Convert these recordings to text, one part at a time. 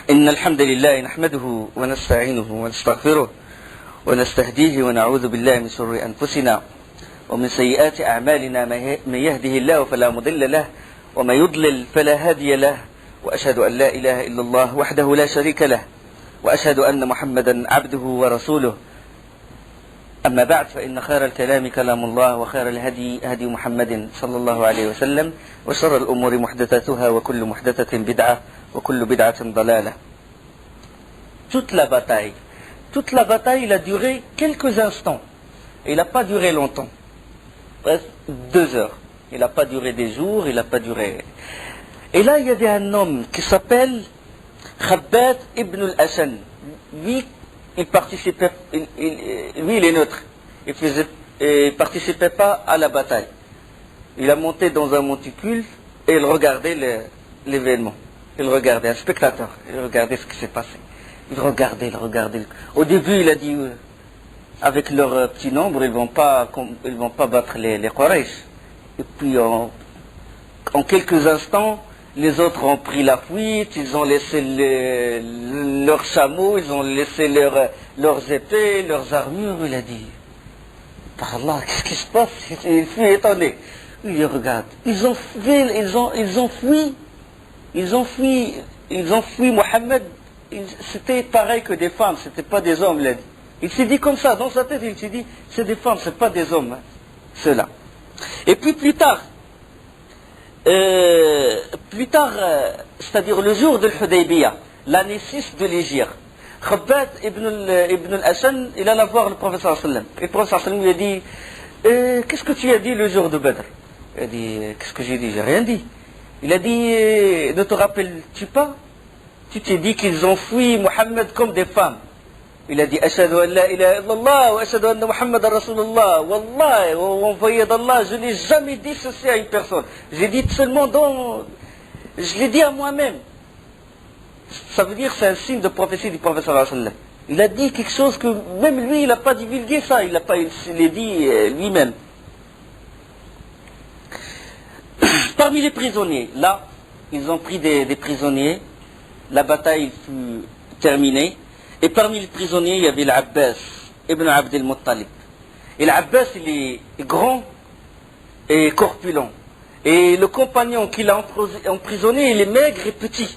إن الحمد لله نحمده ونستعينه ونستغفره ونستهديه ونعوذ بالله من شرور أنفسنا ومن سيئات أعمالنا. من يهده الله فلا مضل له ومن يضلل فلا هادي له، وأشهد أن لا إله إلا الله وحده لا شريك له، وأشهد أن محمدا عبده ورسوله. أما بعد، فإن خير الكلام كلام الله، وخير الهدي هدي محمد صلى الله عليه وسلم، وشر الأمور محدثاتها، وكل محدثة بدعة، وكل بدعة ضلالة. Toute la bataille, il a duré quelques instants. Il n'a pas duré longtemps, presque 2 heures. Il n'a pas duré des jours, il n'a pas duré. Et là, il y avait un homme qui s'appelle Khabbab ibn al-Ashan. Lui, il participait, lui, il est neutre. Il participait pas à la bataille. Il a monté dans un monticule et il regardait l'événement. Il regardait, un spectateur. Il regardait ce qui s'est passé. Il regardait. Au début, il a dit, avec leur petit nombre, ils vont pas battre les Quraysh. Et puis, en quelques instants, les autres ont pris la fuite, ils ont laissé leurs chameaux, ils ont laissé leurs épées, leurs armures. Il a dit, par Allah, qu'est-ce qui se passe? Il fut étonné. Il regarde. Ils ont fui Mohammed. C'était pareil que des femmes, c'était pas des hommes. Il a dit. Il s'est dit comme ça, dans sa tête, il s'est dit, c'est des femmes, c'est pas des hommes, hein, ceux-là. Et puis plus tard, c'est-à-dire le jour de l'Hudaybiyah, l'année 6 de l'Hégire, Khabbab ibn al-Ashan, il alla voir le prophète sallallahu alayhi wa sallam. Et le prophète sallallahu alayhi wa sallam lui a dit, qu'est-ce que tu as dit le jour de Badr? Il a dit, qu'est-ce que j'ai dit? J'ai rien dit. Il a dit, ne te rappelles-tu pas? Tu t'es dit qu'ils ont fui Mohammed comme des femmes. Il a dit, Ashhadu an la ilaha illallah wa ashhadu anna Muhammadan Rasulullah. Wallah, envoyé d'Allah, je n'ai jamais dit ceci à une personne. J'ai dit seulement je l'ai dit à moi-même. Ça veut dire que c'est un signe de prophétie du prophète sallallahu alayhi wa sallam. Il a dit quelque chose que même lui, il n'a pas divulgué ça. Il l'a dit lui-même. Parmi les prisonniers, là, ils ont pris des prisonniers. La bataille fut terminée. Et parmi les prisonniers, il y avait l'Abbas ibn Abd al-Muttalib. Et l'Abbas, il est grand et corpulent. Et le compagnon qu'il a emprisonné, il est maigre et petit.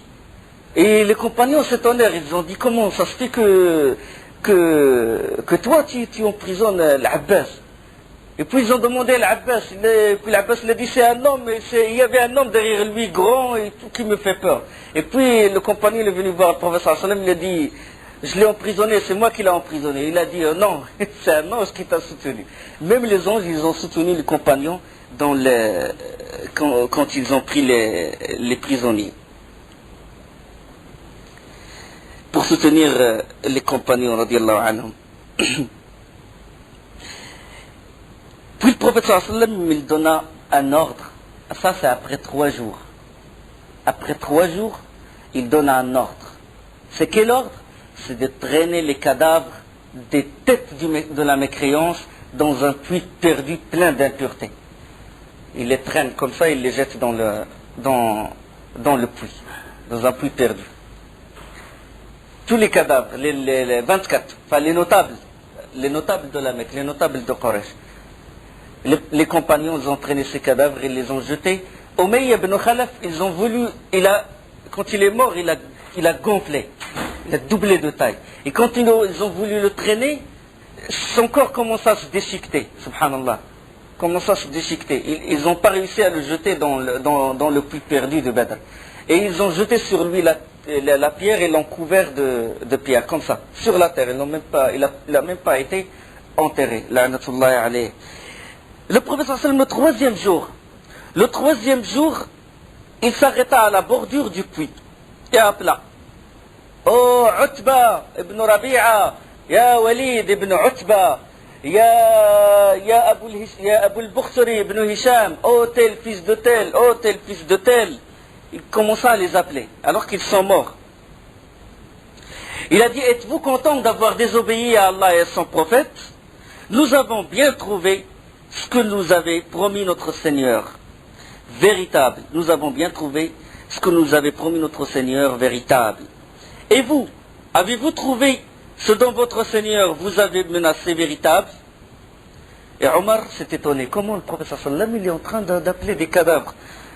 Et les compagnons s'étonnèrent. Ils ont dit, comment ça se fait que toi, tu emprisonnes l'Abbas? Et puis ils ont demandé à l'Abbas. Puis l'Abbas lui a dit, c'est un homme. Il y avait un homme derrière lui, grand et tout, qui me fait peur. Et puis le compagnon est venu voir le professeur sallam. Il a dit, je l'ai emprisonné, c'est moi qui l'ai emprisonné. Il a dit, non, c'est un ange qui t'a soutenu. Même les anges, ils ont soutenu les compagnons quand ils ont pris les prisonniers. Pour soutenir les compagnons, radiallahu anhum. Puis le prophète sallallahu alayhi wa sallam, il donna un ordre. Ça, c'est après 3 jours. Après 3 jours, il donna un ordre. C'est quel ordre? C'est de traîner les cadavres des têtes de la mécréance dans un puits perdu plein d'impuretés. Il les traîne comme ça, il les jette dans le puits, dans un puits perdu. Tous les cadavres, les 24, enfin les notables de la Mecque, les notables de Quraysh. Les compagnons, ils ont traîné ces cadavres, ils les ont jetés. Umayya ibn Khalaf, ils ont voulu, quand il est mort, il a gonflé. Il a doublé de taille. Et quand ils ont voulu le traîner, son corps commence à se déchiqueter, subhanallah. Commence à se déchiqueter. Ils n'ont pas réussi à le jeter dans le puits perdu de Badr. Et ils ont jeté sur lui la pierre et l'ont couvert de pierre, comme ça, sur la terre. Il n'a même pas été enterré. La'natullahi alayhi. Le prophète sallallahu alayhi wa sallam, le troisième jour, il s'arrêta à la bordure du puits et appela. Oh, Utba ibn Rabi'a, ya Walid ibn Utba, ya Abu al-Bukhtari ibn Hisham, oh tel fils de tel, oh tel fils de tel. Il commença à les appeler, alors qu'ils sont morts. Il a dit, êtes-vous content d'avoir désobéi à Allah et à son prophète? Nous avons bien trouvé ce que nous avait promis notre Seigneur. Véritable. Nous avons bien trouvé ce que nous avait promis notre Seigneur véritable. Et vous, avez-vous trouvé ce dont votre Seigneur vous avait menacé véritable? Et Omar s'est étonné. Comment le prophète sallam il est en train d'appeler des cadavres?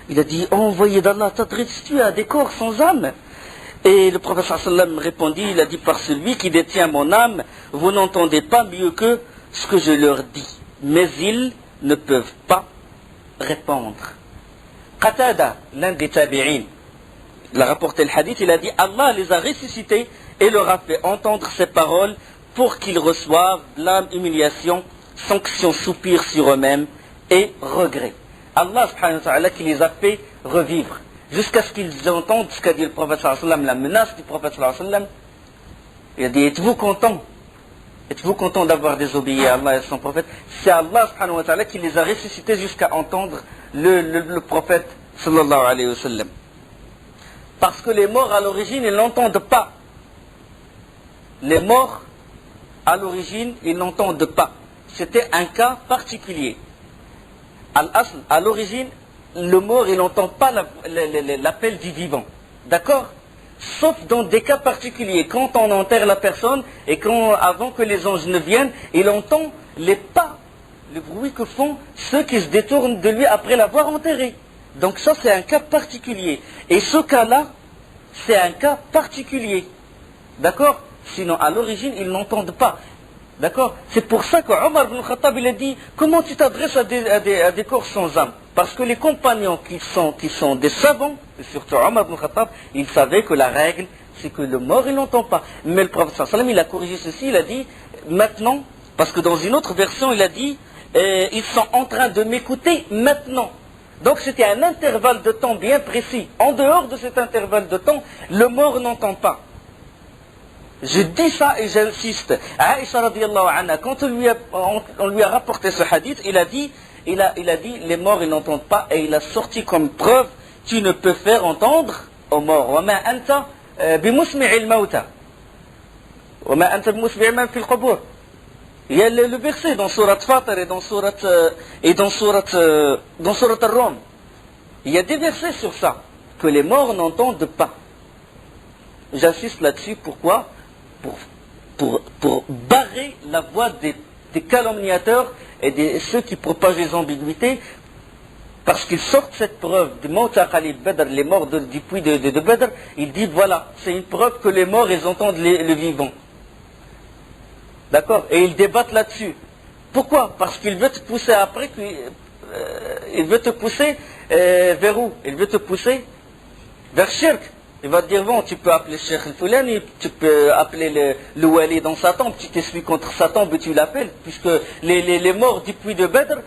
Il a dit, oh, envoyé d'Allah, t'adresses-tu à des corps sans âme? Et le prophète sallam répondit, il a dit, par celui qui détient mon âme, vous n'entendez pas mieux que ce que je leur dis. Mais ils ne peuvent pas répondre. Qatada, l'un des tabi'in, il a rapporté le hadith, il a dit, Allah les a ressuscités et leur a fait entendre ces paroles pour qu'ils reçoivent blâme, humiliation, sanction, soupir sur eux-mêmes et regret. Allah subhanahu wa ta'ala qui les a fait revivre jusqu'à ce qu'ils entendent ce qu'a dit le prophète sallallahu alayhi wa sallam, la menace du prophète sallallahu alayhi wa sallam. Il a dit, êtes-vous content? Êtes-vous content d'avoir désobéi à Allah et à son prophète? C'est Allah subhanahu wa ta'ala qui les a ressuscités jusqu'à entendre le prophète sallallahu alayhi wa sallam. Parce que les morts à l'origine, ils n'entendent pas. Les morts à l'origine, ils n'entendent pas. C'était un cas particulier. À l'origine, le mort, il n'entend pas l'appel du vivant. D'accord? Sauf dans des cas particuliers. Quand on enterre la personne et avant que les anges ne viennent, il entend les pas, le bruit que font ceux qui se détournent de lui après l'avoir enterré. Donc ça, c'est un cas particulier. Et ce cas-là, c'est un cas particulier. D'accord? Sinon, à l'origine, ils n'entendent pas. D'accord? C'est pour ça que Omar ibn Khattab, il a dit, comment tu t'adresses à des corps sans âme? Parce que les compagnons qui sont des savants, et surtout Omar ibn Khattab, ils savaient que la règle, c'est que le mort, il n'entend pas. Mais le prophète sallallahu alayhi wa sallam, il a corrigé ceci, il a dit, maintenant, parce que dans une autre version, il a dit, ils sont en train de m'écouter maintenant. Donc c'était un intervalle de temps bien précis. En dehors de cet intervalle de temps, le mort n'entend pas. Je dis ça et j'insiste. Aïcha radiallahu anha, quand on lui a rapporté ce hadith, il a dit, les morts ils n'entendent pas, et il a sorti comme preuve, tu ne peux faire entendre aux morts. وَمَا أَنْتَ بِمُسْمِعِ الْمَوْتَى وَمَا أَنْتَ بِمُسْمِعِ مَنْ فِي الْقُبُورِ. Il y a le verset dans Surat Fatir et dans Surat Al-Rum. Il y a des versets sur ça, que les morts n'entendent pas. J'insiste là-dessus, pourquoi? Pour barrer la voie des calomniateurs et de ceux qui propagent les ambiguïtés, parce qu'ils sortent cette preuve de Mawta Khalid Badr, les morts du puits de Badr, ils disent voilà, c'est une preuve que les morts ils entendent le vivant. D'accord? Et ils débattent là-dessus. Pourquoi? Parce qu'il veut te pousser après, il veut te pousser vers où? Il veut te pousser vers Shirk. Il va te dire, bon, tu peux appeler Cheikh Al-Fulani, tu peux appeler le Wali dans sa tombe, tu t'essuies contre sa tombe et tu l'appelles, puisque les morts du puits de Badr,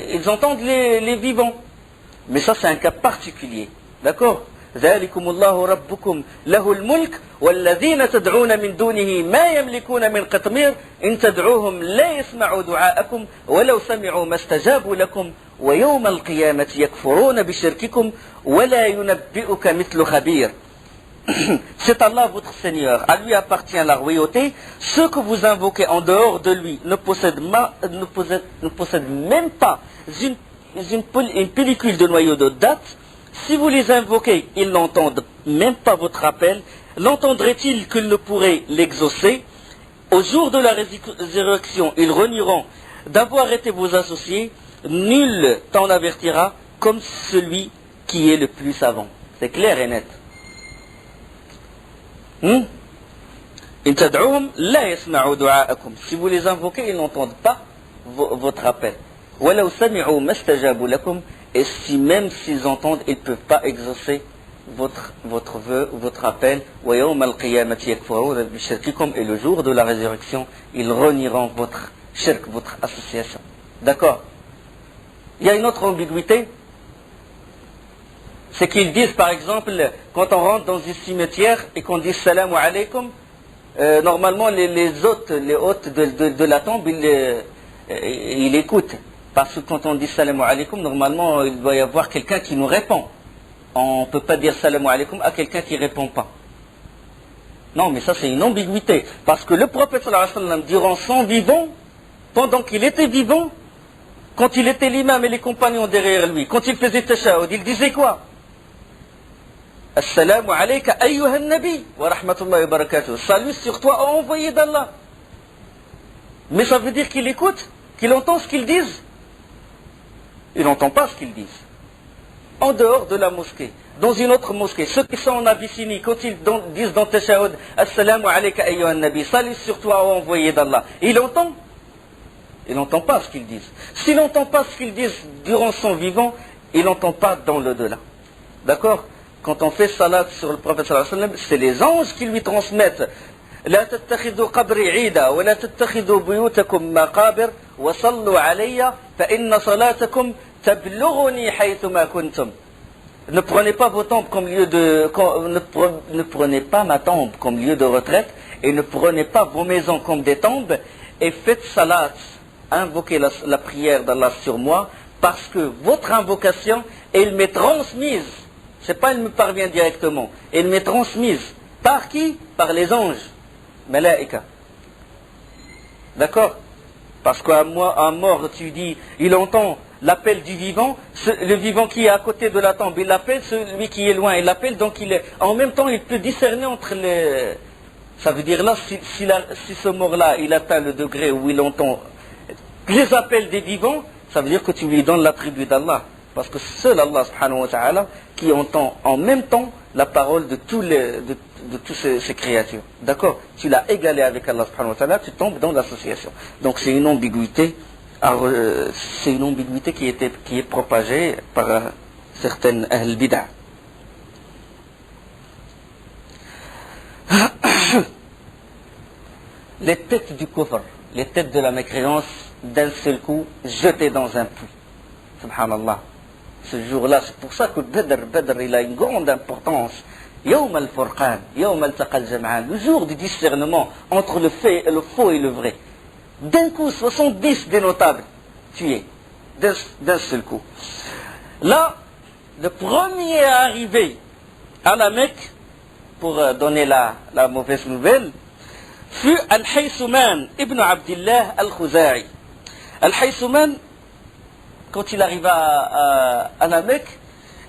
ils entendent les vivants. Mais ça, c'est un cas particulier. D'accord? ذلكم الله ربكم له الملك والذين تدعون من دونه ما يملكون من قطمير إن تدعوهم لا يسمعوا دعاءكم ولو سمعوا ما استجابوا لكم ويوم القيامة يكفرون بشرككم ولا ينبئك مثل خبير. C'est Allah votre Seigneur, à lui appartient la royauté. Ceux que vous invoquez en dehors de lui ne possèdent même pas une pellicule de noyau de date. Si vous les invoquez, ils n'entendent même pas votre appel. L'entendraient-ils qu'ils ne pourraient l'exaucer? Au jour de la résurrection, ils renieront d'avoir été vos associés. Nul t'en avertira comme celui qui est le plus savant. C'est clair et net. Si vous les invoquez, ils n'entendent pas votre appel. Et si même s'ils entendent, ils ne peuvent pas exaucer votre vœu, votre appel. Et le jour de la résurrection, ils renieront votre shirk, votre association. D'accord? Il y a une autre ambiguïté. C'est qu'ils disent, par exemple, quand on rentre dans un cimetière et qu'on dit salam alaykum, normalement les hôtes de la tombe, ils écoutent. Parce que quand on dit salam alaykum, normalement il doit y avoir quelqu'un qui nous répond. On ne peut pas dire salam alaykum à quelqu'un qui ne répond pas. Non, mais ça c'est une ambiguïté. Parce que le prophète sallallahu alayhi wa sallam, durant son vivant, pendant qu'il était vivant, quand il était l'imam et les compagnons derrière lui, quand il faisait tashahhud, il disait quoi? Assalamu alayka ayyuhan nabi wa rahmatullahi wa barakatuh. Salut sur toi, envoyé d'Allah. Mais ça veut dire qu'il écoute, qu'il entend ce qu'ils disent. Il n'entend pas ce qu'ils disent. En dehors de la mosquée, dans une autre mosquée, ceux qui sont en Abyssinie, quand ils disent dans Tashahhud, Assalamu alayka ayyuhan nabi, salut sur toi, envoyé d'Allah. Il entend. Il n'entend pas ce qu'ils disent. S'il n'entend pas ce qu'ils disent durant son vivant, il n'entend pas dans l'au-delà. D'accord? Quand on fait salat sur le prophète sallallahu alayhi wa sallam, c'est les anges qui lui transmettent. لا تتخذوا قبري عيدا ولا تتخذوا بيوتكم مقابر وصلوا علي فإن صلاتكم تبلغني حيثما كنتم. Ne prenez pas vos tombes comme lieu de ne prenez pas ma tombe comme lieu de retraite et ne prenez pas vos maisons comme des tombes et faites salat, invoquez la prière d'Allah sur moi parce que votre invocation elle m'est transmise. C'est pas elle me parvient directement, elle m'est transmise par qui? Par les anges. Malaika. D'accord? Parce qu'à mort, tu dis, il entend l'appel du vivant, le vivant qui est à côté de la tombe, il l'appelle, celui qui est loin, il l'appelle, donc en même temps, il peut discerner entre les... Ça veut dire là, si ce mort-là, il atteint le degré où il entend les appels des vivants, ça veut dire que tu lui donnes l'attribut d'Allah. Parce que seul Allah subhanahu wa ta'ala qui entend en même temps la parole de tous ces créatures. D'accord? Tu l'as égalé avec Allah subhanahu wa ta'ala, tu tombes dans l'association. Donc c'est une ambiguïté, qui est propagée par certaines ahl bid'ah. Les têtes du kufr, les têtes de la mécréance, d'un seul coup, jetées dans un puits. Subhanallah. Ce jour-là, c'est pour ça que Badr, il a une grande importance. Yawm al-Furqan, Yawm al-Taqa al-Jam'an, le jour du discernement entre le faux et le vrai. D'un coup, 70 des notables tués, d'un seul coup. Là, le premier à arriver à la Mecque, pour donner la mauvaise nouvelle, fut Al-Haysouman ibn Abdillah al-Khuza'i. Al-Haysouman, quand il arriva à la Mecque,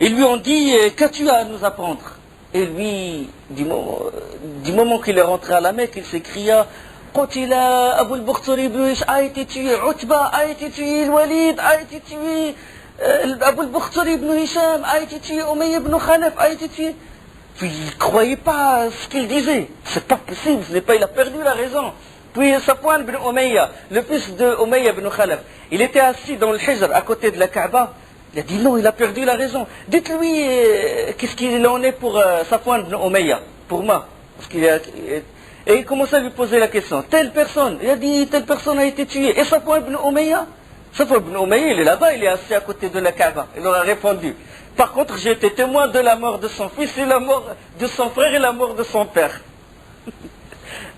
ils lui ont dit « Qu'as-tu à nous apprendre ?» Et lui, du moment qu'il est rentré à la Mecque, il s'écria « Qutila Abu al-Bakhtari ibn Hisham a été tué, Utba a été tué, Al-Walid a été tué, Abu al-Bakhtari ibn Hisham a été tué, Umayya ibn Khalaf a été tué. » Puis il ne croyait pas à ce qu'il disait. C'est pas possible, il a perdu la raison. Puis Safwan ibn Umayya, le fils de Umayya ibn Khalaf, il était assis dans le Hijr à côté de la Kaaba. Il a dit non, il a perdu la raison. Dites-lui qu'est-ce qu'il en est pour Safwan ibn Umayya, pour moi. Et il commençait à lui poser la question. Telle personne, il a dit telle personne a été tuée. Et Safwan ibn Umayya? Safwan ibn Umayya, il est là-bas, il est assis à côté de la Kaaba. Il leur a répondu. Par contre, j'ai été témoin de la mort de son fils et la mort de son frère et la mort de son père.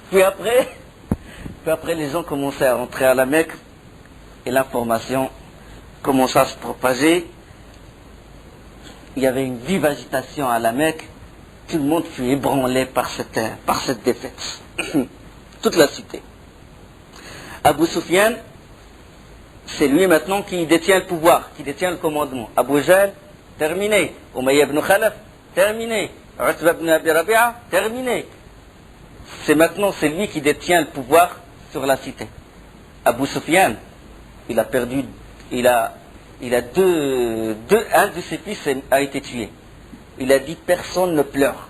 Puis après, les gens commençaient à rentrer à la Mecque et l'information commença à se propager. Il y avait une vive agitation à la Mecque. Tout le monde fut ébranlé par cette défaite. Toute la cité. Abu Sufyan, c'est lui maintenant qui détient le pouvoir, qui détient le commandement. Abu Jahl, terminé. Umayya ibn Khalaf, terminé. Utba ibn Abi Rabi'a, terminé. C'est lui qui détient le pouvoir sur la cité. Abu Sufyan, il a perdu, un de ses fils a été tué. Il a dit personne ne pleure,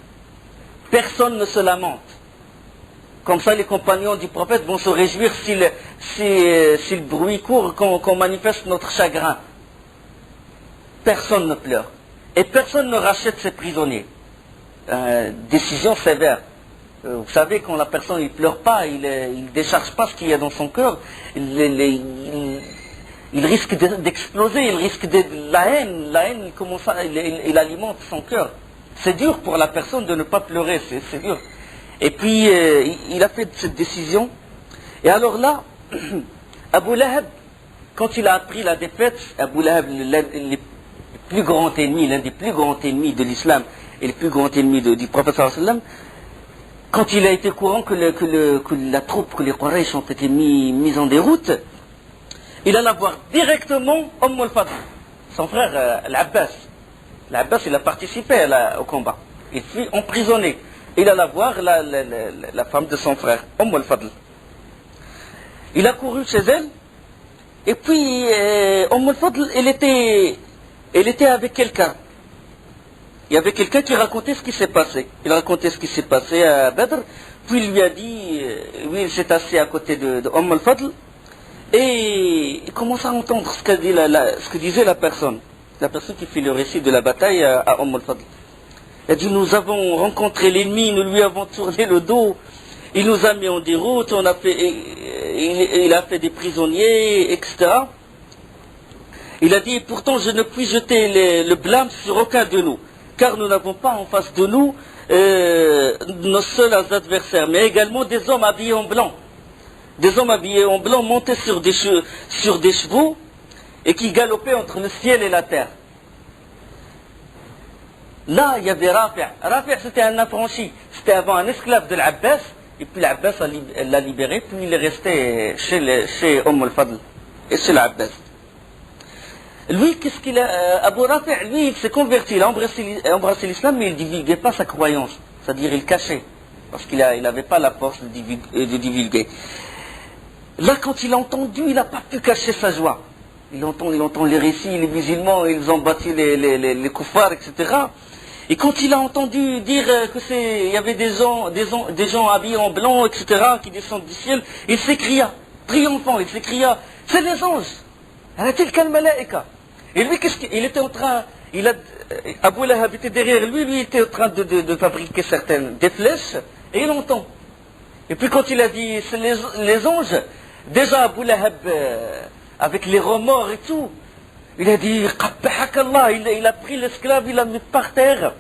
personne ne se lamente. Comme ça, les compagnons du prophète vont se réjouir si le bruit court, qu'on manifeste notre chagrin. Personne ne pleure. Et personne ne rachète ses prisonniers. Décision sévère. Vous savez, quand la personne ne pleure pas, il ne décharge pas ce qu'il y a dans son cœur, il risque d'exploser, il risque de la haine il alimente son cœur. C'est dur pour la personne de ne pas pleurer, c'est dur. Et puis, il a fait cette décision. Et alors là, Abu Lahab, quand il a appris la défaite, Abu Lahab, l'un des plus grands ennemis de l'islam et le plus grand ennemi du prophète sallallahu alayhi wa sallam, quand il a été courant que la troupe, que les Quraysh ont été mis en déroute, il alla voir directement al-Fadl, son frère Al-Abbas. L'Abbas, il a participé au combat. Il fut emprisonné. Il alla voir la femme de son frère, al-Fadl. Il a couru chez elle, et puis al-Fadl, elle était avec quelqu'un. Il y avait quelqu'un qui racontait ce qui s'est passé. Il racontait ce qui s'est passé à Badr, puis il lui a dit, oui, il s'est assis à côté de al-Fadl, et il commence à entendre ce que disait la personne qui fit le récit de la bataille à al-Fadl. Il a dit, nous avons rencontré l'ennemi, nous lui avons tourné le dos, il nous a mis en déroute, il a fait des prisonniers, etc. Il a dit, pourtant je ne puis jeter le blâme sur aucun de nous, car nous n'avons pas en face de nous nos seuls adversaires, mais également des hommes habillés en blanc. Des hommes habillés en blanc montés sur des chevaux et qui galopaient entre le ciel et la terre. Là, il y avait Rafi'. Rafi', c'était un affranchi. C'était avant un esclave de l'Abbas. Et puis l'Abbas l'a libéré. Puis il est resté chez al-Fadl et chez l'Abbas. Lui, qu'est-ce qu'il a Abu Rafi', lui, il s'est converti. Il a embrassé l'islam, mais il ne divulguait pas sa croyance. C'est-à-dire, il cachait. Parce qu'il n'avait pas la force de divulguer. Là, quand il a entendu, il n'a pas pu cacher sa joie. Il entend les récits, les musulmans, ils ont battu les koufars, etc. Et quand il a entendu dire il y avait des gens habillés en blanc, etc., qui descendent du ciel, il s'écria, triomphant, il s'écria, c'est les anges. Et lui, il était en train, Abu Lahab était derrière lui, il était en train de fabriquer des flèches, et il entend. Et puis quand il a dit, c'est les anges, déjà Abu Lahab, avec les remords et tout, il a dit, Allah, il a pris l'esclave, il l'a mis par terre.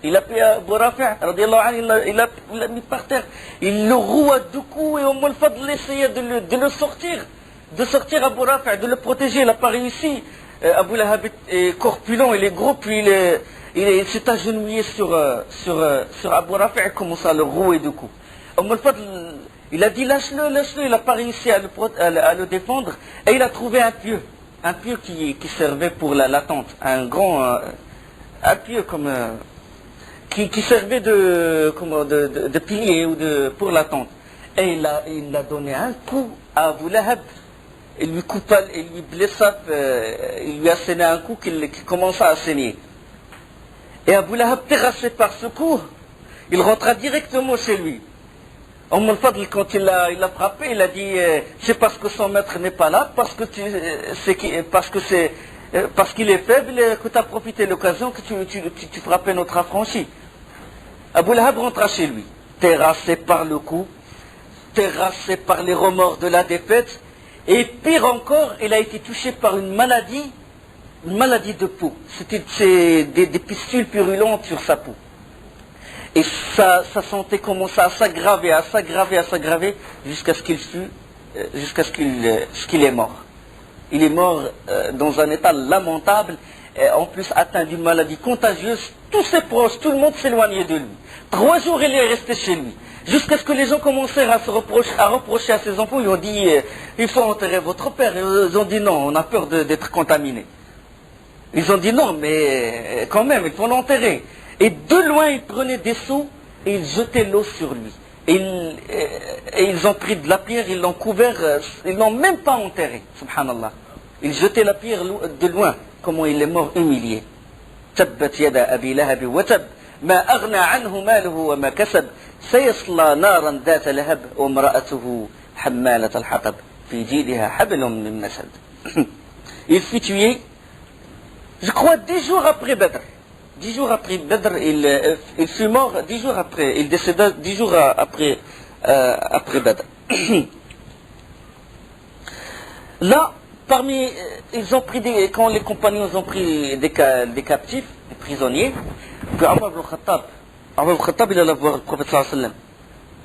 Il a pris Abu Rafi', il l'a mis par terre. Il le roua du cou et al-Fadl essayait de le sortir. De sortir Abu Rafi', de le protéger. Il n'a pas réussi. Abu Lahab est corpulent, il est gros, puis il s'est agenouillé sur Abu Rafi' et commence à le rouer du cou. Al-Fadl, il a dit lâche-le, il n'a pas réussi à le défendre. Et il a trouvé un pieu qui servait pour la tente, un pieu comme qui servait de pilier pour la tente. Et il a donné un coup à Abu Lahab, il lui blessa, il lui a saigné un coup qui commença à saigner. Et Abu Lahab, terrassé par ce coup, il rentra directement chez lui. Al-Fadl, quand il l'a frappé, il a dit c'est parce que son maître n'est pas là, parce qu'il est faible, que tu as profité de l'occasion, que tu frappais notre affranchi. Abu Lahab rentra chez lui, terrassé par le coup, terrassé par les remords de la défaite, et pire encore, il a été touché par une maladie de peau. C'était des pustules purulentes sur sa peau. Et sa santé commença à s'aggraver, jusqu'à ce qu'il est mort. Il est mort dans un état lamentable, en plus atteint d'une maladie contagieuse. Tous ses proches, tout le monde s'éloignait de lui. 3 jours, il est resté chez lui. Jusqu'à ce que les gens commencèrent à reprocher à ses enfants. Ils ont dit, il faut enterrer votre père. Ils ont dit non, on a peur d'être contaminés. Ils ont dit non, mais quand même, il faut l'enterrer. Et de loin, ils prenaient des seaux et ils jetaient l'eau sur lui. Et ils ont pris de la pierre, ils l'ont couvert, ils l'ont même pas enterré, subhanallah. Ils jetaient la pierre de loin, comment il est mort humilié. Tabbat yada abi lahab wa tab, ma aghna anhu maluhu wa ma kasab, sayasla naran dhat lahab, wa mra'atuhu hammalat al-hatab, fi jidha hablum min masad. Il fut tué, je crois, 10 jours après Badr. 10 jours après Badr, il fut mort 10 jours après, il décéda 10 jours après Badr. Là, quand les compagnons ont pris des captifs, des prisonniers, puis Omar ibn Khattab, il alla voir le prophète sallallahu alayhi wa sallam.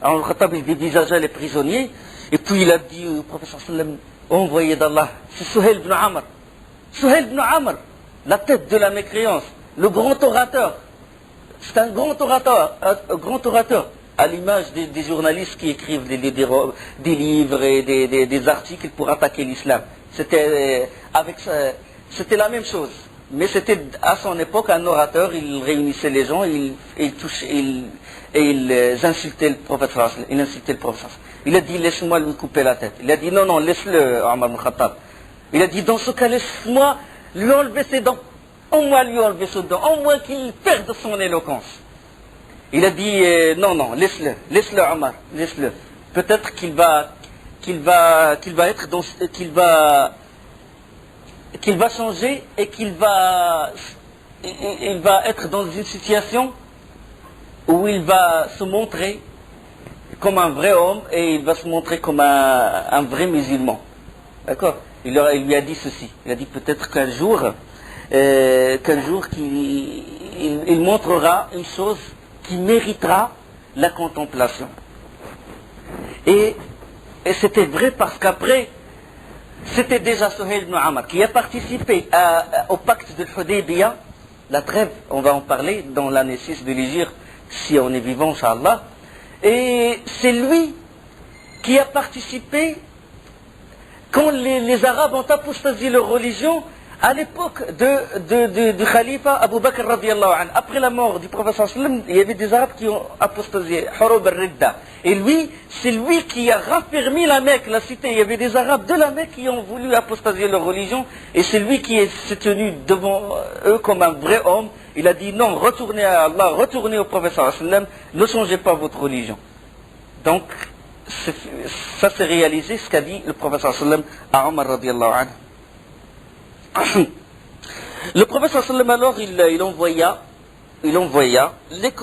Omar ibn Khattab, il dévisageait les prisonniers, et puis il a dit au prophète sallallahu alayhi wa sallam, envoyé d'Allah, c'est Suhail ibn Amr. Suhail ibn Amr, la tête de la mécréance. Le grand orateur, c'est un grand orateur, à l'image des journalistes qui écrivent des livres et des articles pour attaquer l'islam. C'était la même chose. mais c'était à son époque un orateur, il réunissait les gens, il insultait le prophète sallallahu alayhi wa sallam, il insultait le prophète sallallahu alayhi wa sallam. Il a dit laisse-moi lui couper la tête. Il a dit non, non, laisse-le, Omar ibn Khattab. Il a dit dans ce cas, laisse-moi lui enlever ses dents. Au moins lui enlever ses dents, au moins qu'il perde son éloquence. Il a dit non, non, laisse-le Omar, laisse-le. Peut-être qu'il va être dans, qu'il va changer et il va être dans une situation où il va se montrer comme un vrai homme et il va se montrer comme un vrai musulman. D'accord? Il lui a dit ceci. Il a dit peut-être qu'un jour il montrera une chose qui méritera la contemplation. Et c'était vrai parce qu'après, c'était déjà Suhail ibn Amr qui a participé au pacte de Hudaybiyah, la trêve, on va en parler dans l'année 6 de l'Hégire, si on est vivant, Inch'Allah. Et c'est lui qui a participé quand les Arabes ont apostasié leur religion à l'époque du khalifa Abu Bakr radiallahu anhu. Après la mort du prophète sallallahu alayhi wa sallam, il y avait des Arabes qui ont apostasié, Hurub al-Ridda. Et lui, c'est lui qui a raffermi la Mecque, la cité. Il y avait des Arabes de la Mecque qui ont voulu apostasier leur religion. Et c'est lui qui s'est tenu devant eux comme un vrai homme. Il a dit non, retournez à Allah, retournez au prophète sallallahu alayhi wa sallam, ne changez pas votre religion. Donc, ça s'est réalisé ce qu'a dit le prophète sallallahu alayhi wa sallam à Omar radiallahu anhu. Le prophète sallallahu alayhi wa sallam alors il envoya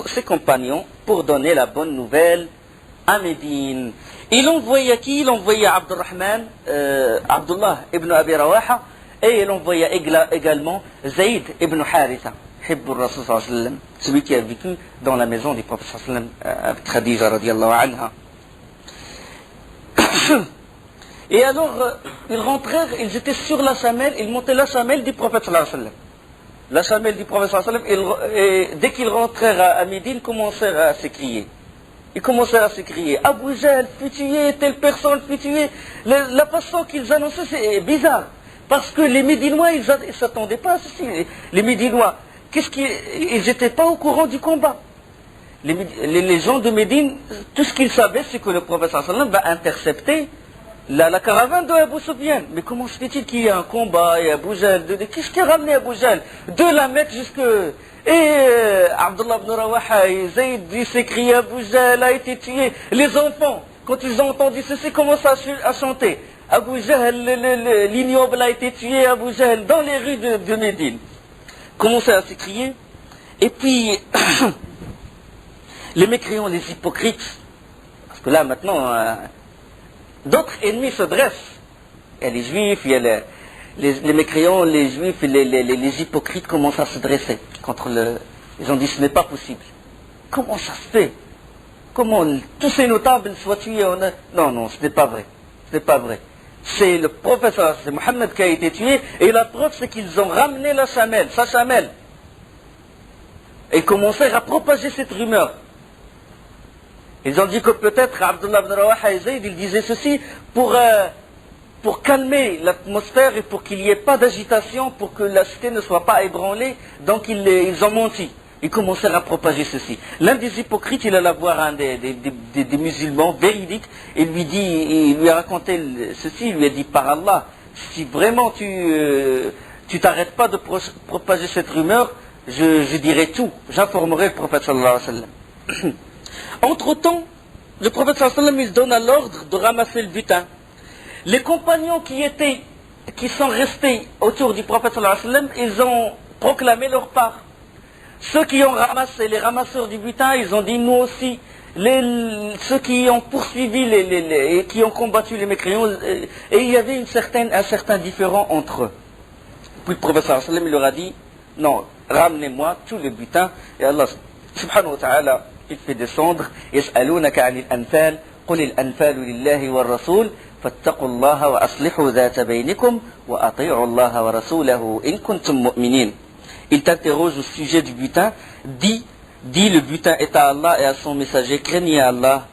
ses compagnons pour donner la bonne nouvelle à Médine. Il envoya qui? Il envoya Abdullah ibn Abi Rawaha et il envoya également Zayd ibn Haritha, Hibbur Rasul sallallahu alayhi wa sallam, celui qui a vécu dans la maison du prophète sallallahu alayhi wa sallam avec Khadija radiallahu anha. Et alors, ils rentrèrent, ils étaient sur la chamelle, ils montaient la chamelle du prophète sallallahu alayhi wa sallam. La chamelle du prophète sallallahu alayhi wa sallam, et dès qu'ils rentrèrent à Médine, ils commencèrent à s'écrier. Ils commencèrent à s'écrier, Abu Jahl fut tué, telle personne fut tuée. La façon qu'ils annonçaient, c'est bizarre. Parce que les Médinois, ils ne s'attendaient pas à ceci. Les Médinois, ils n'étaient pas au courant du combat. Les gens de Médine, tout ce qu'ils savaient, c'est que le prophète sallallahu alayhi wa sallam va intercepter la caravane de Abu Sufyan. Mais comment se fait-il qu'il y ait un combat et Abu Jahl? Qu'est-ce qui a ramené Abu Jahl de la Mecque jusque... Et Abdullah ibn Rawaha et Zayd, ils s'écrient Abu Jahl a été tué. Les enfants, quand ils ont entendu ceci, commencent à chanter. Abu Jahl, l'ignoble a été tué, Abu Jahl, dans les rues de Médine. Commençaient à s'écrier. Et puis, les mécréants, les hypocrites, parce que là maintenant... d'autres ennemis se dressent. Il y a les juifs, il y a les mécréants, les juifs, les hypocrites commencent à se dresser contre ils ont dit ce n'est pas possible. Comment ça se fait? Comment tous ces notables soient tués? Non, non, ce n'est pas vrai. Ce n'est pas vrai. C'est le prophète, c'est Mohammed qui a été tué, et la preuve c'est qu'ils ont ramené sa chamelle. Et commencèrent à propager cette rumeur. Ils ont dit que peut-être Abdullah ibn Rawaha et Zayd, ils disaient ceci pour calmer l'atmosphère et pour qu'il n'y ait pas d'agitation, pour que la cité ne soit pas ébranlée. Donc ils ont menti. Ils commencèrent à propager ceci. L'un des hypocrites, il alla voir un des musulmans véridiques et il lui a raconté ceci. Il lui a dit par Allah, si vraiment tu t'arrêtes pas de propager cette rumeur, je dirai tout. J'informerai le prophète sallallahu alayhi wa sallam. Entre-temps, le prophète sallallahu alayhi wa sallam, il donne l'ordre de ramasser le butin. Les compagnons qui sont restés autour du prophète sallallahu alayhi wa sallam, ils ont proclamé leur part. Ceux qui ont ramassé, les ramasseurs du butin, ils ont dit nous aussi. Ceux qui ont poursuivi et qui ont combattu les mécréants, et il y avait un certain différend entre eux. Puis le prophète sallallahu alayhi wa sallam, il leur a dit non, ramenez-moi tout le butin. Et Allah subhanahu wa ta'ala, il fait descendre يسألونك عن الأنفال قل الأنفال لله والرسول فاتقوا الله وأصلحوا ذات بينكم وأطيعوا الله ورسوله إن كنتم مؤمنين. Il t'interroge au sujet du butin. Dis le butin est à Allah et à son messager. Craignez Allah.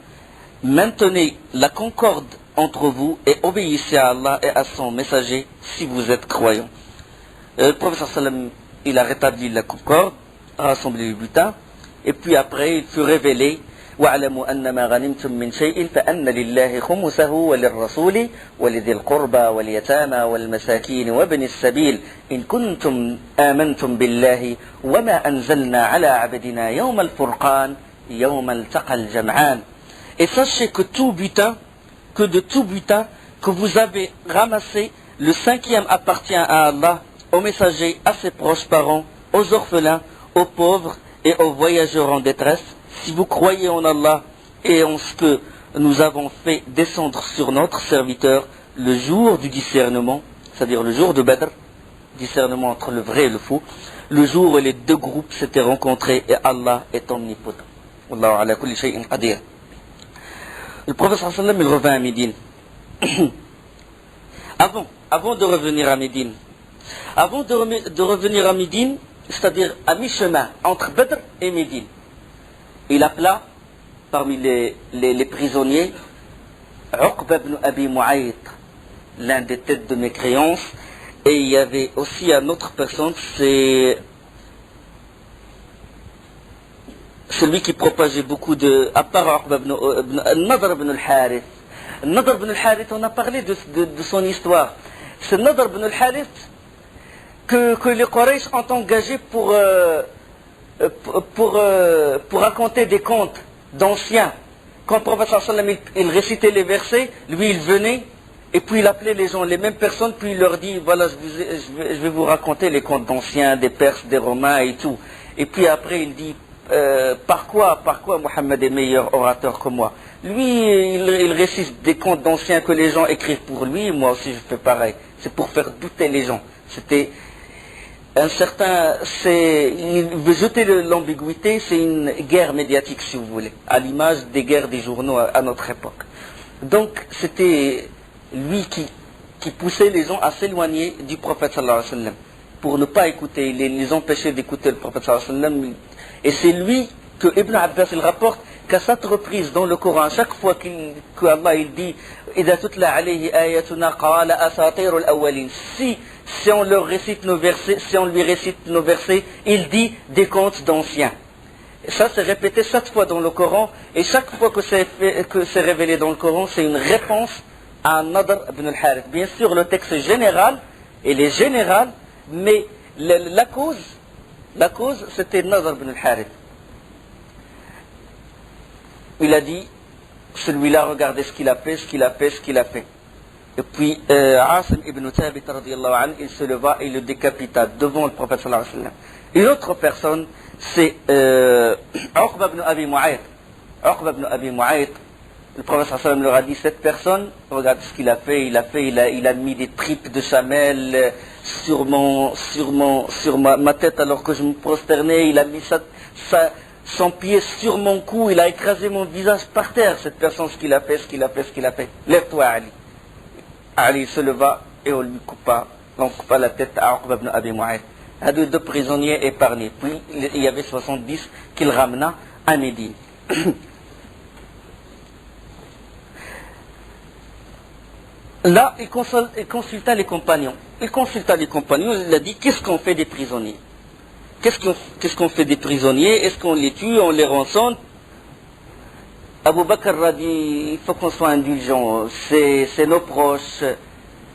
Maintenez la concorde entre vous et obéissez à Allah et à son messager si vous êtes croyants. Le prophète sallallahu alayhi wa sallam il a rétabli la concorde, rassemblé les butins, et puis après il fut révélé واعلموا أن ما غنمتم من شيء فأن لله خمسه وللرسول ولذي القربى واليتامى والمساكين وابن السبيل إن كنتم آمنتم بالله وما أنزلنا على عبدنا يوم الفرقان يوم التقى الجمعان. Et sachez que tout butin, que de tout butin que vous avez ramassé, le cinquième appartient à Allah, aux messagers, à ses proches parents, aux orphelins, aux pauvres et aux voyageurs en détresse. Si vous croyez en Allah et en ce que nous avons fait descendre sur notre serviteur le jour du discernement, c'est-à-dire le jour de Badr, discernement entre le vrai et le faux, le jour où les deux groupes s'étaient rencontrés et Allah est omnipotent. Wallahu ala kulli shay'in qadir. Le prophète sallallahu alayhi wa sallam, il revint à Médine. Avant de revenir à Médine, c'est-à-dire à mi-chemin entre Badr et Médine, il appela parmi les prisonniers Uqba ibn Abi Mu'ayt, l'un des têtes de mécréance, et il y avait aussi une autre personne, c'est celui qui propageait beaucoup de... à part Uqba ibn Nadr ibn al-Harith. Nadr ibn al-Harith, on a parlé de son histoire. C'est Nadr ibn al-Harith que les Quraysh ont engagé pour raconter des contes d'anciens. Quand le prophète sallallahu alayhi wa sallam, il récitait les versets, lui il venait et puis il appelait les gens, les mêmes personnes, puis il leur dit voilà, je vais vous raconter les contes d'anciens, des Perses, des Romains et tout. Et puis après il dit par quoi Mohammed est meilleur orateur que moi? Lui il récite des contes d'anciens que les gens écrivent pour lui, moi aussi je fais pareil. C'est pour faire douter les gens. C'était il veut jeter l'ambiguïté, c'est une guerre médiatique si vous voulez, à l'image des guerres des journaux à notre époque. Donc c'était lui qui poussait les gens à s'éloigner du prophète sallallahu alayhi wa sallam, pour ne pas écouter, les empêcher d'écouter le prophète sallallahu alayhi wa sallam. Et c'est lui que Ibn Abbas il rapporte qu'à cette reprise dans le Coran, chaque fois qu'Allah il dit إِذَا تُتْلَى عَلَيْهِ آيَاتُنَا قَالَ أَسَاطِيرُ الْأَوَّلِينَ, si on lui récite nos versets, il dit des contes d'anciens. Ça c'est répété 7 fois dans le Coran, et chaque fois que c'est révélé dans le Coran, c'est une réponse à Nadr ibn al-Harith. Bien sûr le texte est général, il est général, mais la cause c'était Nadr ibn al-Harith. Il a dit, celui-là, regardez ce qu'il a fait. Et puis, Asim ibn Thabit, radiyallahu anhu, il se leva et le décapita devant le prophète sallallahu alayhi wa sallam. Une autre personne, c'est Uqba ibn Abi Mu'ayt. Uqba ibn Abi Mu'ayt, le prophète sallallahu alayhi wa sallam leur a dit, cette personne, regardez ce qu'il a fait, il a mis des tripes de chamel sur ma tête alors que je me prosternais, il a mis son pied sur mon cou, il a écrasé mon visage par terre. Cette personne, ce qu'il a fait. Lève-toi, Ali. Ali se leva et on coupa la tête à Uqba ibn Abi Mu'ayt. À deux prisonniers épargnés. Puis il y avait 70 qu'il ramena à Médine. Là, il consulta les compagnons. Il a dit, qu'est-ce qu'on fait des prisonniers? Qu'est-ce qu'on fait des prisonniers? Est-ce qu'on les tue, on les rançonne? Abu Bakr a dit, il faut qu'on soit indulgent, c'est nos proches,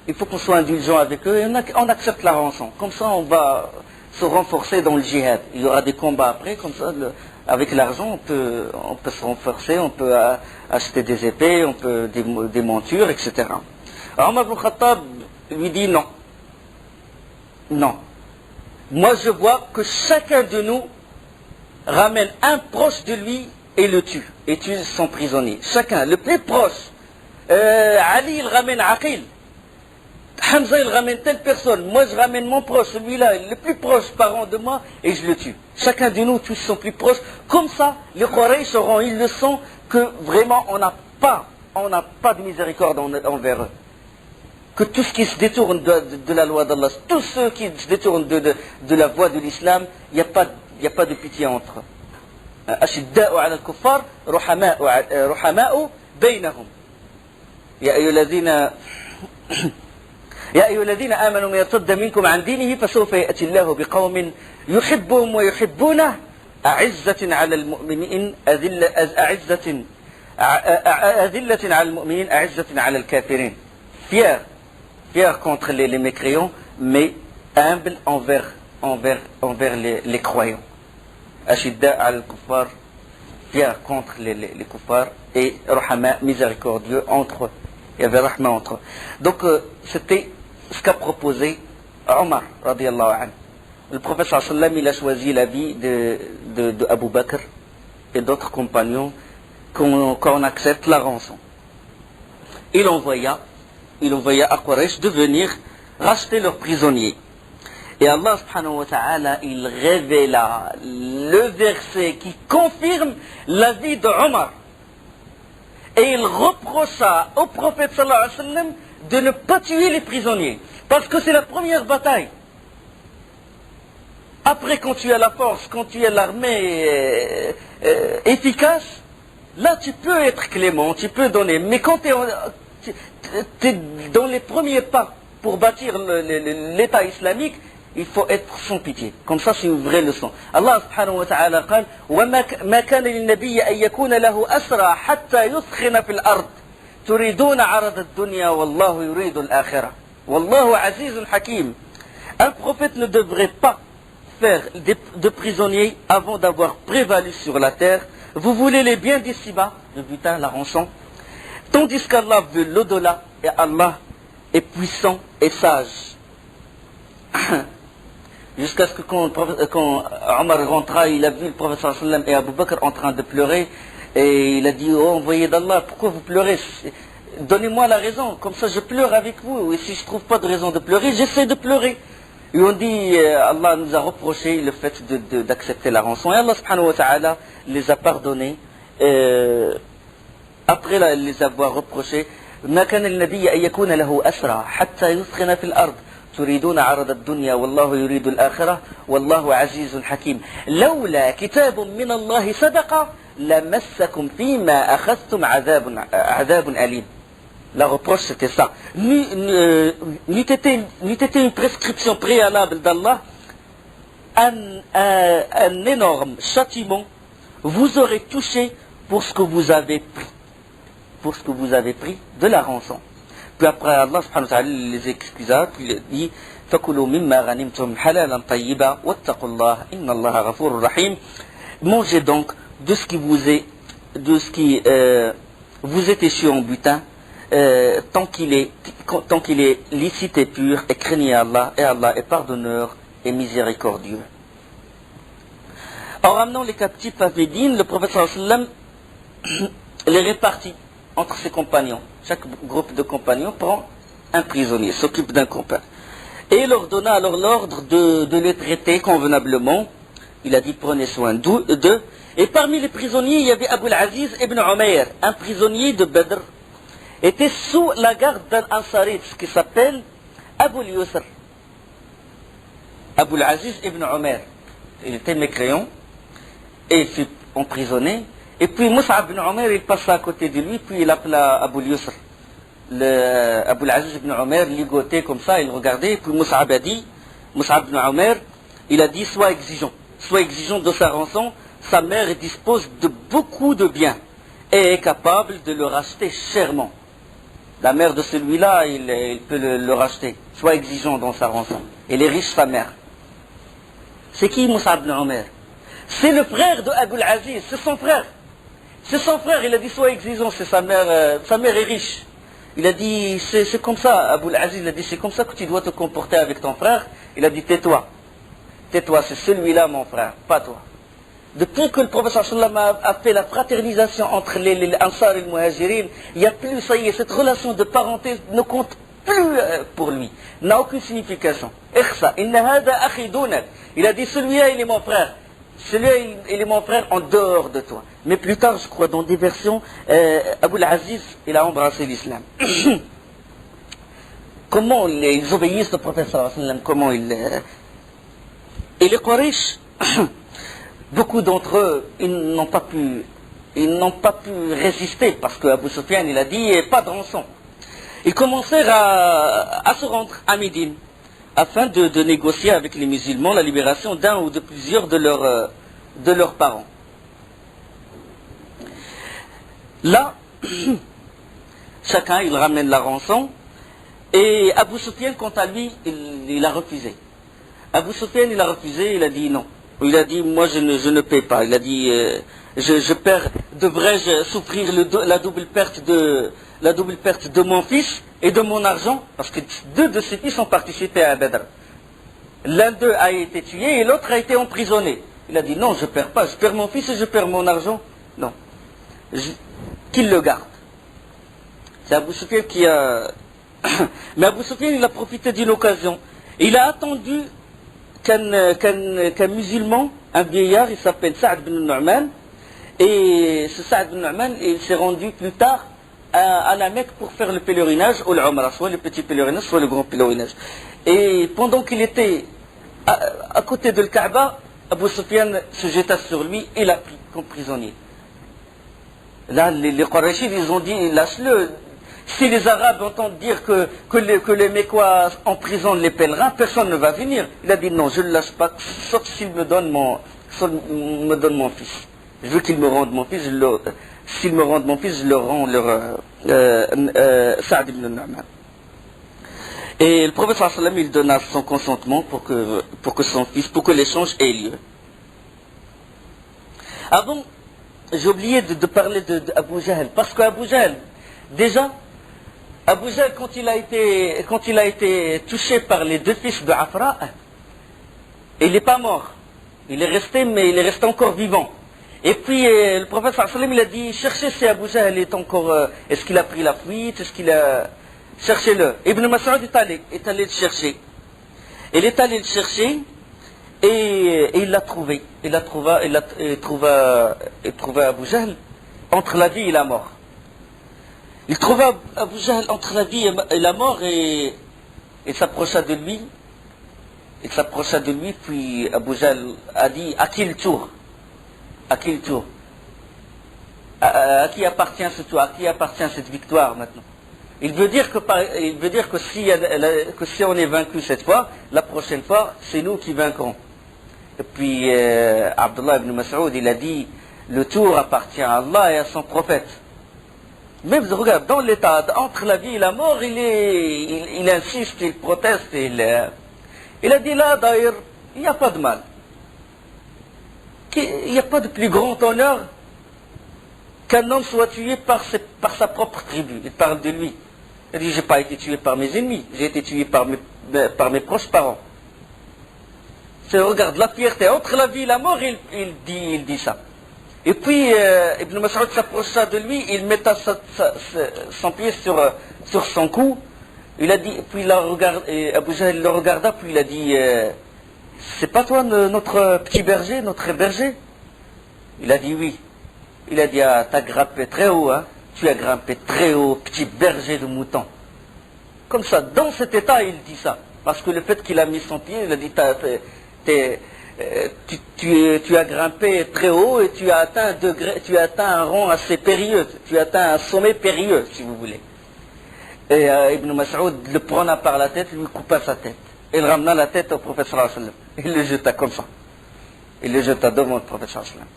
il faut qu'on soit indulgent avec eux, et on accepte la rançon. Comme ça, on va se renforcer dans le djihad. Il y aura des combats après, comme ça, avec l'argent, on peut se renforcer, on peut acheter des épées, on peut des montures, etc. Alors, Omar ibn Khattab lui dit non. Non. Moi, je vois que chacun de nous ramène un proche de lui et le tue son prisonnier. Chacun, le plus proche. Ali, il ramène Aqil. Hamza, il ramène telle personne. Moi, je ramène mon proche, celui-là, le plus proche parent de moi, et je le tue. Chacun de nous tue son plus proche. Comme ça, les Quraysh auront une leçon que vraiment on n'a pas de miséricorde envers eux. Que tout ce qui se détourne de la loi d'Allah, tous ceux qui se détournent de la voie de l'islam, il n'y a pas de pitié entre eux. أشداء على الكفار رحماء بينهم يا أيها الذين يا أيها الذين آمنوا من يرتد منكم عن دينه فسوف يأتي الله بقوم يحبهم ويحبونه أعزة على المؤمنين أذلة على المؤمنين أعزة على الكافرين. Fier contre les mécréants, mais humble envers les croyants. Ashidda al-kuffar, fier contre les kuffars, et rahama, miséricordieux entre eux. Il y avait rahma entre eux. Donc c'était ce qu'a proposé Omar, radiallahu anhu. Le prophète sallam, il a choisi la vie de Abu Bakr et d'autres compagnons qu'on accepte la rançon. Il envoya à Quraysh de venir racheter leurs prisonniers. Et Allah subhanahu wa ta'ala, il révéla le verset qui confirme la vie de Omar. Et il reprocha au prophète sallallahu alayhi wa sallam de ne pas tuer les prisonniers. Parce que c'est la première bataille. Après, quand tu as la force, quand tu as l'armée efficace, là tu peux être clément, tu peux donner. Mais quand tu es dans les premiers pas pour bâtir l'État islamique, il faut être sans pitié. Comme ça, c'est une vraie leçon. Allah subhanahu wa ta'ala قال وما كان للنبي أن يكون له أسرى حتى يثخن في الأرض تريدون عرض الدنيا والله يريد الآخرة والله عزيز حكيم. Un prophète ne devrait pas faire de prisonniers avant d'avoir prévalu sur la terre. Vous voulez les biens d'ici-bas, le butin, la rançon, tandis qu'Allah veut l'au-delà, et Allah est puissant et sage. Jusqu'à ce que quand Omar rentra, il a vu le prophète sallallahu alayhi wa sallam et Abu Bakr en train de pleurer, et il a dit, oh envoyé d'Allah, pourquoi vous pleurez? Donnez-moi la raison, comme ça je pleure avec vous, et si je ne trouve pas de raison de pleurer, j'essaie de pleurer. Et on dit, Allah nous a reproché le fait d'accepter la rançon. Et Allah subhanahu wa ta'ala les a pardonnés. Après les avoir reprochés, ما كان للنبي أن يكون له أسرى حتى يثخن في الأرض تريدون عرض الدنيا والله يريد الآخرة والله عزيز حكيم لولا كتاب من الله سبق لمسكم فيما أخذتم عذاب أليم. La reproche, c'était ça. N'eût été une prescription préalable d'Allah, un énorme châtiment vous aurait touché pour ce que vous avez pris. Pour ce que vous avez pris de la rançon. Puis après, Allah subhanahu wa ta'ala les excusa, puis il dit فَكُلُوا مِمَّا غَنِمْتُمْ حَلَالًا طَيِّبًا وَاتَّقُوا اللَّهَ إِنَّ اللَّهَ غَفُورٌ رَحِيمٌ. Mangez donc de ce qui vous est échu en butin, tant qu'il est licite et pur, et craignez Allah, et Allah est pardonneur et miséricordieux. En ramenant les captifs à Médine, le prophète sallallahu alayhi wa sallam les répartit entre ses compagnons. Chaque groupe de compagnons prend un prisonnier, s'occupe d'un compagnon. Et il leur donna alors l'ordre de les traiter convenablement. Il a dit prenez soin d'eux. Et parmi les prisonniers, il y avait Abu al-Aziz ibn Umayr, un prisonnier de Badr, était sous la garde d'un Ansarite qui s'appelle Abu al-Yusr. Abu al-Aziz ibn Umayr. Il était mécréant et il fut emprisonné. Et puis Mus'ab ibn Umayr, il passa à côté de lui, puis il appela Abu al-Yusr. Abu al-Aziz ibn Umayr ligotait comme ça, il regardait, puis Mus'ab ibn Umayr, il a dit sois exigeant de sa rançon, sa mère dispose de beaucoup de biens et est capable de le racheter chèrement. La mère de celui-là, il peut le racheter. Sois exigeant dans sa rançon. Elle est riche, sa mère. C'est qui Mus'ab ibn Umayr? C'est le frère de Abu al-Aziz, c'est son frère. C'est son frère, il a dit sois exigeant, c'est sa mère est riche. Il a dit c'est comme ça, Abu al-Aziz, il a dit c'est comme ça que tu dois te comporter avec ton frère. Il a dit tais-toi, c'est celui-là mon frère, pas toi. Depuis que le prophète sallallahu alayhi wa sallam a fait la fraternisation entre les Ansar et les Muhajirin, il n'y a plus, ça y est, cette relation de parenté ne compte plus pour lui, n'a aucune signification. Ikhsa, inna hada akhi dunak. Il a dit celui-là il est mon frère. Celui-là il est mon frère en dehors de toi. Mais plus tard, je crois, dans des versions, Abu al-Aziz, il a embrassé l'islam. Comment ils obéissent au prophète sallallahu alayhi wa sallam, comment ils... Et les Quraysh, beaucoup d'entre eux, ils n'ont pas pu résister, parce que Abu Sufyan, il a dit, pas de rançon. Ils commencèrent à se rendre à Médine afin de négocier avec les musulmans la libération d'un ou de plusieurs de leurs parents. Là, chacun il ramène la rançon et Abu Sufyan quant à lui il a refusé. Abu Sufyan il a refusé, il a dit non. Il a dit moi je ne paie pas. Il a dit je perds, devrais-je souffrir la double perte de mon fils et de mon argent, parce que deux de ses fils ont participé à Badr. L'un d'eux a été tué et l'autre a été emprisonné. Il a dit non, je perds pas, je perds mon fils et je perds mon argent. Non, qu'il le garde. C'est Abu Sufyan qui a... Mais Abu Sufyan il a profité d'une occasion. Il a attendu qu'un musulman, un vieillard, il s'appelle Saad bin Nu'man, et ce Saad bin Nu'man il s'est rendu plus tard à la Mecque pour faire le pèlerinage ou l'Umrah, soit le petit pèlerinage, soit le grand pèlerinage. Et pendant qu'il était à côté de Kaaba, Abu Sufyan se jeta sur lui et l'a pris comme prisonnier. Là, les Qurayshis, ils ont dit, lâche-le. Si les Arabes entendent dire que les Mécois emprisonnent les pèlerins, personne ne va venir. Il a dit non, je ne le lâche pas, sauf s'il me donne mon fils. Je veux qu'il me rende mon fils, s'ils me rendent mon fils, je leur rends Saad ibn Nu'man. Et le prophète sallallahu alayhi wa sallam, il donna son consentement pour que l'échange ait lieu. Avant, j'ai oublié de parler d'Abu Jahl, parce qu'Abu Jahl, déjà, Abu Jahl, quand il a été touché par les deux fils de Afra, il n'est pas mort. Il est resté, mais il est resté encore vivant. Et puis le prophète sallallahu alayhi wa sallam, il a dit, cherchez si Abu Jahl est encore, est-ce qu'il a pris la fuite, est-ce qu'il a... Cherchez-le. Ibn Mas'ud est allé le chercher. Il est allé le chercher et il l'a trouvé. Il trouva Abu Jahl entre la vie et la mort. Il trouva Abu Jahl entre la vie et la mort et il s'approcha de lui. Il s'approcha de lui, puis Abu Jahl a dit, à qui le tour? À qui le tour? À qui appartient ce tour? À qui appartient cette victoire maintenant? Il veut dire que si on est vaincu cette fois, la prochaine fois, c'est nous qui vaincrons. Et puis Abdullah ibn Mas'ud, il a dit, le tour appartient à Allah et à son prophète. Même regarde, dans l'état, entre la vie et la mort, il insiste, il proteste, il a dit là, d'ailleurs, il n'y a pas de mal. Il n'y a pas de plus grand honneur qu'un homme soit tué par sa propre tribu. Il parle de lui. Il dit, je n'ai pas été tué par mes ennemis, j'ai été tué par mes proches parents. Regarde, la fierté, entre la vie et la mort, il dit ça. Et puis, Ibn Mas'ud s'approcha de lui, il metta son pied sur son cou. Il a dit, puis Abu Jahl le regarda, puis il a dit, c'est pas toi notre petit berger, notre berger? Il a dit oui. Il a dit, ah, t'as grimpé très haut, hein? Tu as grimpé très haut, petit berger de moutons. Comme ça, dans cet état, il dit ça. Parce que le fait qu'il a mis son pied, il a dit, tu as grimpé très haut et tu as atteint un rang assez périlleux, tu as atteint un sommet périlleux, si vous voulez. Et Ibn Mas'ud le prena par la tête, lui coupa sa tête. Il ramena la tête au prophète sallallahu alayhi wa sallam. Il le jeta comme ça. Il le jeta devant le prophète sallallahu alayhi wa sallam.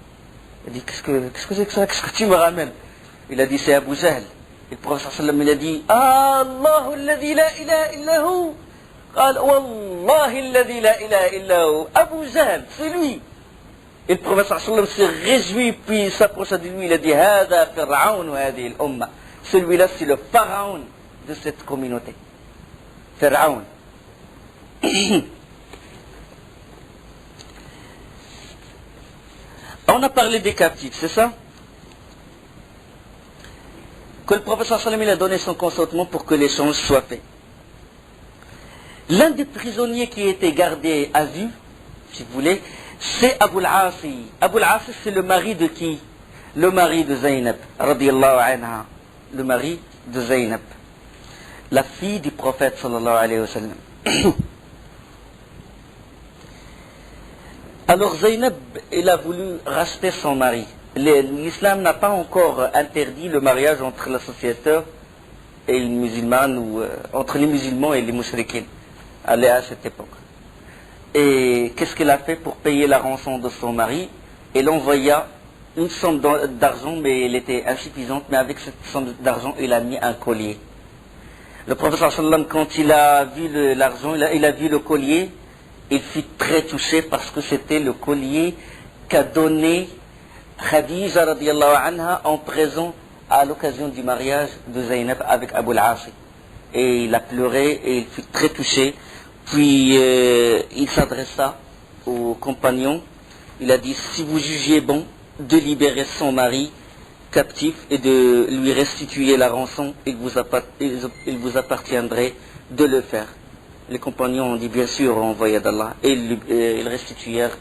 Il dit, qu'est-ce que c'est que ça? Qu'est-ce que tu me ramènes? Il a dit, c'est Abu Jahl. Et le prophète sallallahu alayhi wa sallam, il a dit, Allahu alladhi la ilaha illahu. قال والله الذي لا إله إلا هو Abu Jahl, c'est lui. Et le prophète sallallahu alayhi wa sallam s'est réjoui, puis il s'approcha de lui, il a dit هذا فرعون وهذه الأمة. Celui-là, c'est le pharaon de cette communauté. Pharaon. On a parlé des captifs, c'est ça? Que le prophète sallallahu alayhi wa sallam a donné son consentement pour que l'échange soit fait. L'un des prisonniers qui était gardé à vue, si vous voulez, c'est Abu al-Asi. Abu al-Asi, c'est le mari de qui? Le mari de Zaynab, radiyallahu anha. Le mari de Zaynab, la fille du prophète sallallahu alayhi wa sallam. Alors Zaynab, elle a voulu racheter son mari. L'islam n'a pas encore interdit le mariage entre l'associateur et une musulmane, ou entre les musulmans et les mouchriquins, à cette époque. Et qu'est-ce qu'elle a fait pour payer la rançon de son mari? Elle envoya une somme d'argent, mais elle était insuffisante, mais avec cette somme d'argent, il a mis un collier. Le prophète sallam, quand il a vu l'argent, il a vu le collier, il fut très touché parce que c'était le collier qu'a donné Khadija radiallahu anha en présent à l'occasion du mariage de Zaynab avec Abu al-Asi. Et il a pleuré et il fut très touché. Puis il s'adressa aux compagnons. Il a dit, si vous jugiez bon de libérer son mari captif et de lui restituer la rançon, il vous appartiendrait de le faire. Les compagnons ont dit, bien sûr, envoyé d'Allah. Et ils restituèrent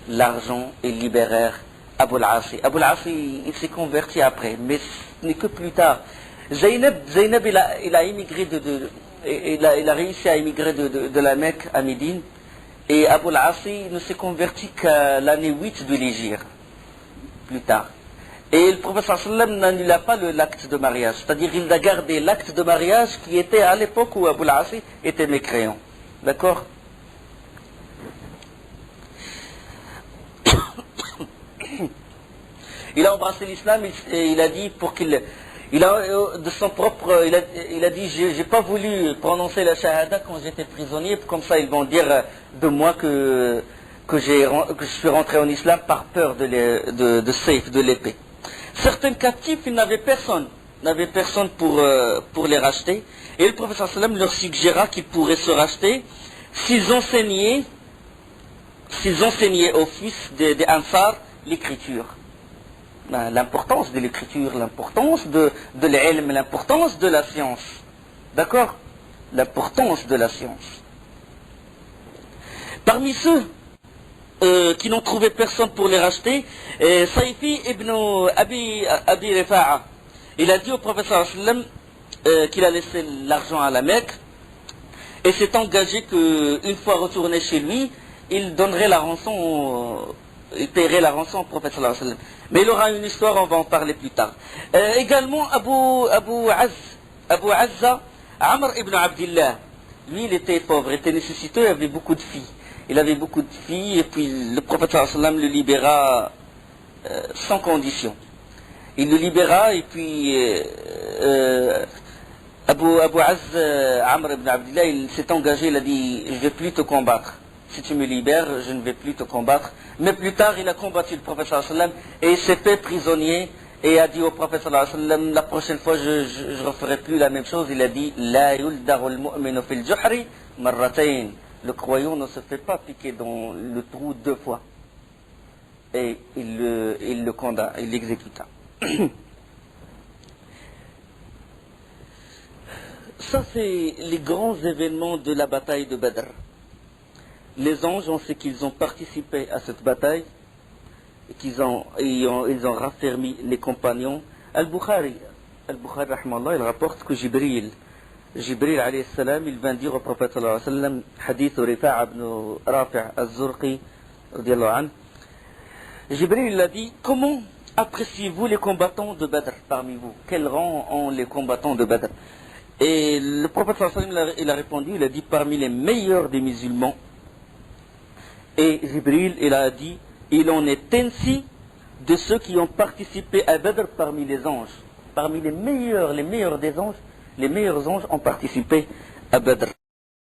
l'argent et libérèrent Abu al-Asi. Abu al-Asi, il s'est converti après, mais ce n'est que plus tard. Zaynab, il a immigré il a réussi à immigrer de la Mecque à Médine. Et Abu al-Asi ne s'est converti qu'à l'année 8 de l'Hégire, plus tard. Et le prophète sallam n'annula pas l'acte de mariage, c'est-à-dire il a gardé l'acte de mariage qui était à l'époque où Abu al-Asi était mécréant. D'accord? Il a embrassé l'islam et il a dit pour qu'il... Il a, de son propre... Il a dit, j'ai pas voulu prononcer la shahada quand j'étais prisonnier, comme ça ils vont dire de moi que je suis rentré en islam par peur de Saif, de l'épée. Certains captifs, ils n'avaient personne pour les racheter. Et le prophète sallam leur suggéra qu'ils pourraient se racheter s'ils enseignaient aux fils des Ansar l'écriture. L'importance de l'écriture, l'importance de l'ilm, l'importance de la science. D'accord? L'importance de la science. Parmi ceux qui n'ont trouvé personne pour les racheter, Sayfi ibn Abi Rifa'a, il a dit au prophète sallam qu'il a laissé l'argent à la Mecque et s'est engagé qu'une fois retourné chez lui, il donnerait la rançon, il paierait la rançon au prophète sallallahu alayhi wa sallam. Mais il aura une histoire, on va en parler plus tard. Également Abu Azza, Amr ibn Abdillah, lui il était pauvre, il était nécessiteux, il avait beaucoup de filles. Il avait beaucoup de filles et puis le prophète sallallahu alayhi wa sallam le libéra sans condition. Il le libéra et puis Abu Azz, Amr ibn Abdillah, il s'est engagé, il a dit, je ne vais plus te combattre. Si tu me libères, je ne vais plus te combattre. Mais plus tard, il a combattu le prophète sallallahu alayhi wa sallam et il s'est fait prisonnier et a dit au prophète sallallahu alayhi wa sallam, la prochaine fois, je ne referai plus la même chose. Il a dit, la yuldarul mu'minu fil juhri marratayn. Le croyant ne se fait pas piquer dans le trou 2 fois. Et il le condamna, il l'exécuta. Ça, c'est les grands événements de la bataille de Badr. Les anges, on sait qu'ils ont participé à cette bataille et qu'ils ils ont raffermi les compagnons. Al-Bukhari, rahmallah, il rapporte que Jibril alayhi salam, il vint dire au prophète sallallahu alayhi wa sallam, hadith Rifa'a ibn Rafi' al-Zurqi, radiyallahu anhu, Jibril il a dit, comment appréciez-vous les combattants de Badr parmi vous? Quel rang ont les combattants de Badr? Et le prophète sallallahu alayhi wa sallam, il a répondu, il a dit, parmi les meilleurs des musulmans. Et Jibril, il a dit, il en est ainsi de ceux qui ont participé à Badr parmi les anges. Parmi les meilleurs des anges, les meilleurs anges ont participé à Badr.